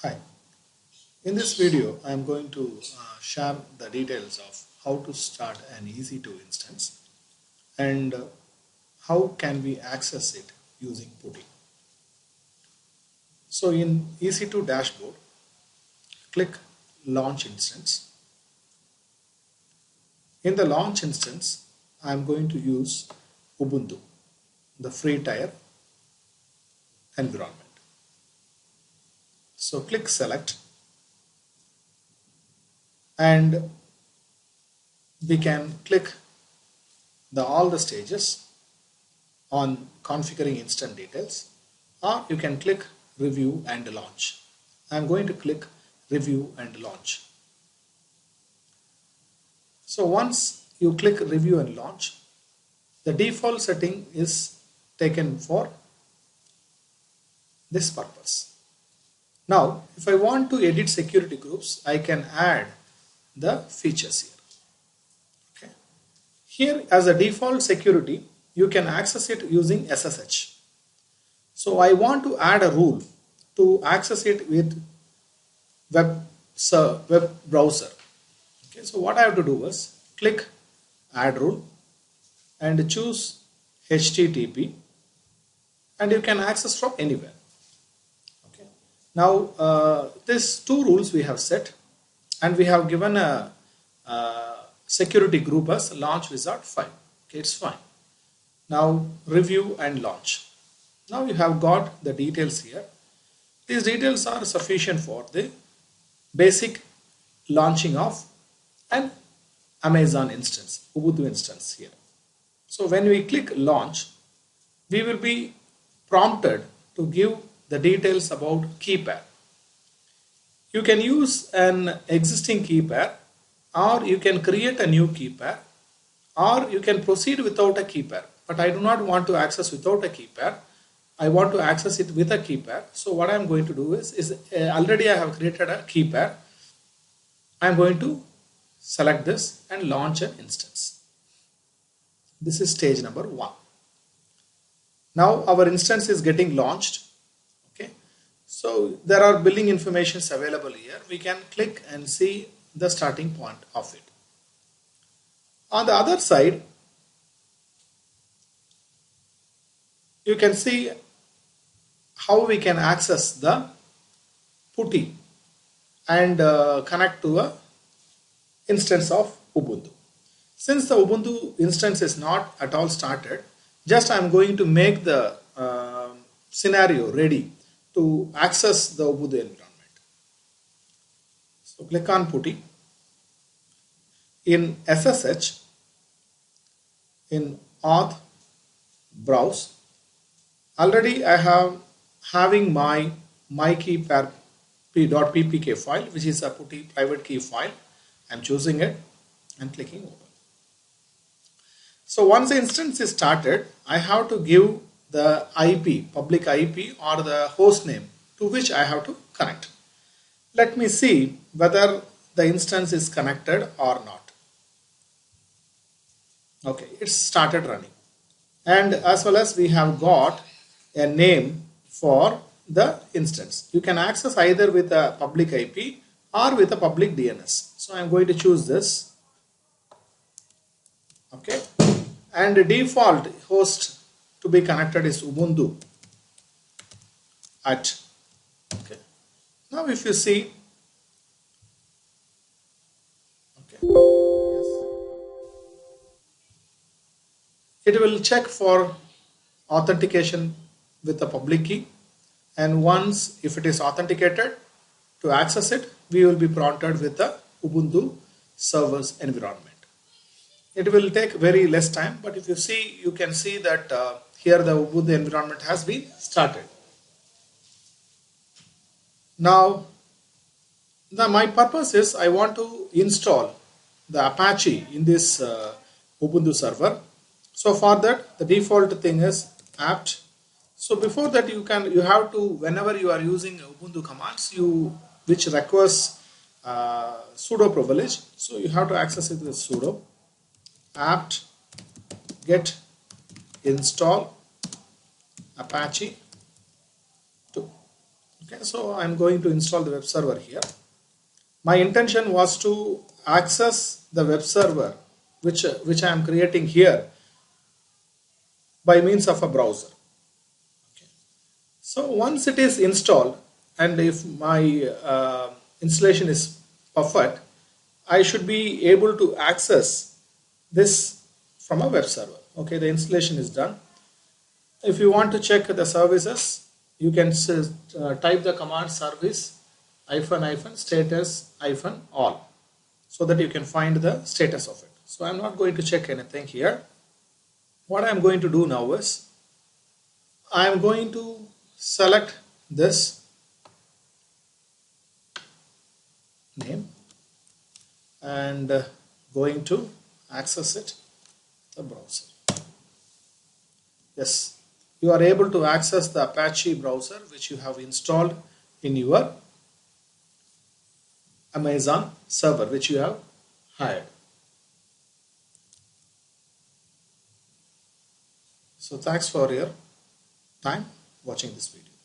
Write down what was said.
Hi, in this video I am going to share the details of how to start an EC2 instance and how can we access it using Putty. So in EC2 dashboard, click launch instance. In the launch instance, I am going to use Ubuntu, the free tier environment. So click select and we can click all the stages on configuring instant details, or you can click review and launch. I am going to click review and launch. So once you click review and launch, the default setting is taken for this purpose. Now if I want to edit security groups, I can add the features here. Okay. Here as a default security, you can access it using SSH. So I want to add a rule to access it with web browser. Okay, so what I have to do is click add rule and choose HTTP, and you can access from anywhere. Okay. Now these two rules we have set, and we have given a security group as launch wizard 5. Okay, it's fine. Now review and launch. Now you have got the details here. These details are sufficient for the basic launching of an Amazon instance, Ubuntu instance here. So when we click launch, we will be prompted to give the details about key pair. You can use an existing key pair, or you can create a new key pair, or you can proceed without a key pair. But I do not want to access without a key pair. I want to access it with a key pair. So what I am going to do is already I have created a key pair. I am going to select this and launch an instance. This is stage number 1. Now our instance is getting launched. Okay. So there are billing informations available here. We can click and see the starting point of it. On the other side, you can see how we can access the Putty and connect to a instance of Ubuntu. Since the Ubuntu instance is not at all started, just I am going to make the scenario ready to access the Ubuntu environment. So click on Putty. In SSH, in auth browse, already I have having my key pair .ppk file, which is a Putty private key file. I'm choosing it and clicking open. So once the instance is started, I have to give the IP, public IP, or the host name to which I have to connect. Let me see whether the instance is connected or not. Okay, it's started running. And as well as we have got a name for the instance. You can access either with a public IP or with a public DNS. So I'm going to choose this. Okay. And the default host to be connected is Ubuntu at. Okay. Now if you see, okay, yes, it will check for authentication with a public key, and once if it is authenticated, to access it we will be prompted with the Ubuntu servers environment. It will take very less time, but if you see, you can see that here the Ubuntu environment has been started. Now my purpose is I want to install the Apache in this Ubuntu server. So for that, the default thing is apt. So before that, you have to, whenever you are using Ubuntu commands, which requires sudo privilege, so you have to access it with sudo apt get install Apache 2. Okay, so I'm going to install the web server here. My intention was to access the web server which I am creating here by means of a browser. Okay. So once it is installed, and if my installation is perfect, I should be able to access this from a web server. Okay, the installation is done. If you want to check the services, you can type the command service -- status -- all, so that you can find the status of it. So I'm not going to check anything here. What I'm going to do now is I'm going to select this name and going to access it the browser. Yes, you are able to access the Apache browser which you have installed in your Amazon server which you have hired. So thanks for your time watching this video.